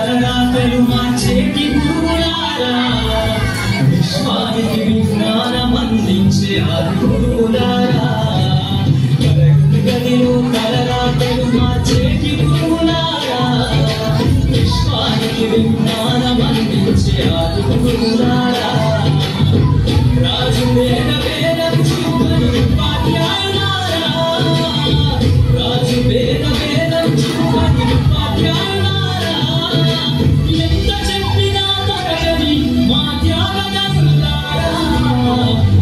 తలరాతలు మార్చేటి గురువులారా, విశ్వానికి విజ్ఞానం అందించే గురువులారా, తరగతి గదిలో తలరాతలు మార్చేటి గురువులారా, విశ్వానికి విజ్ఞానం అందించే గురువులారా, రాజు వేద వేదం చూపని ఉపాధ్యాయులారా, రాజు వేద వేదం చూపని ఉపాధ్యాయులారా, ఎంత చెప్పినా తరగని మా త్యాగదనులారా,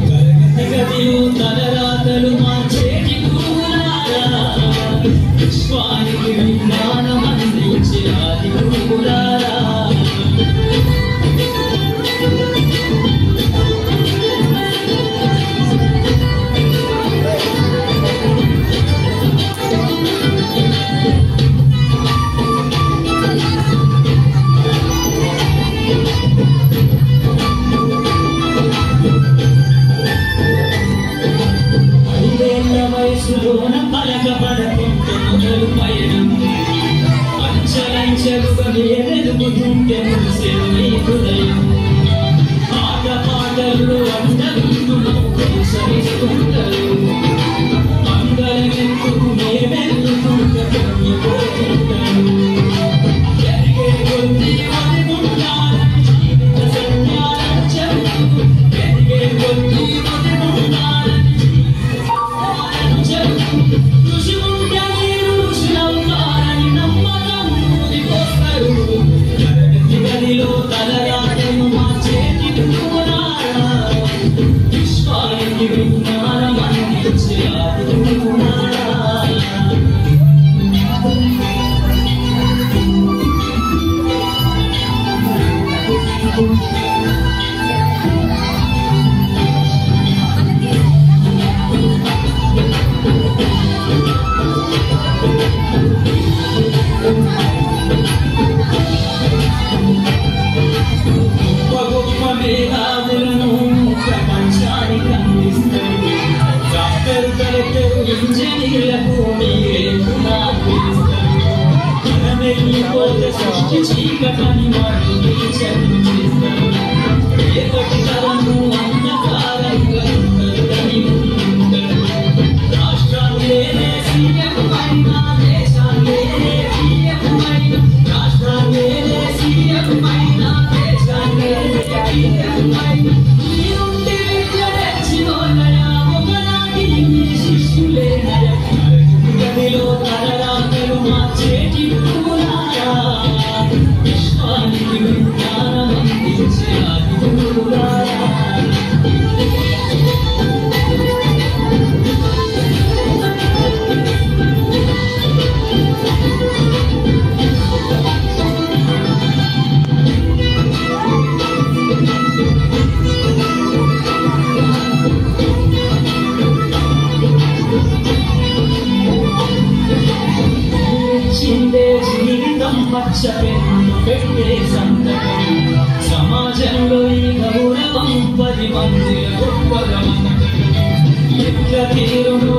తరగతి గదిలో తలరాతలు మార్చేటి గురువులారా, విశ్వానికి విజ్ఞానం అందించే ఆది గురువులారా. వయసులోన పలకబడుతుంటే మొదలు పయనం, అంచలంచెలుగా ఎదుగుతుంటే మురిసెను నీ హృదయం, ఆట పాటల్లో అందరిలో సరిస్తుంటారు, అందరికెందుకు మేమెల్లుకుంటే పొంగిపోతుంటారు, ఎదిగే కొద్ది మదిముండాలని జీవిత సత్యాలను చెబుతూ, ఎదిగే కొద్ది మదిముండాలని ఋషి ఉంటే మీరు ఋషులవుతారని నమ్మకం ఊరిపోతారు, తరగతి గదిలో తలరాతలు మార్చేటి గురువులారా, విశ్వానికి విజ్ఞానం అందించే ఆది గురువులారా. గొప్ప మేధావులను ప్రపంచానికి అందిస్తారు, డాక్టర్ కలెక్టర్ ఇంజనీర్లకు మీరే పునాదిస్తారు, మనం వెళ్ళిపోతే సృష్టి చీకటని వాళ్ళు చర్చిస్తారు, రేపటి తరము అంధకారంగా ఉంటుందని ఉంటారు, రాష్ట్రాలేనే సీఎం అయినా దేశాలేనే సీఎం అయినా, రాష్ట్రాలేనే సీఎం అయినా మీరుంటే విద్య తెచ్చినోళ్ళయా, ఒకనాటి శిష్యులేనయా, గదిలో తలరాతలు మార్చేటి గురువులారా, విశ్వానికి విజ్ఞానం అందించే ఆది గురువులారా. జీవితం పచ్చపెన్ను పెట్టే సంతకం, సమాజంలో ఈ గౌరవం 10 మందిల గొప్పగా ఎట్ల తీరును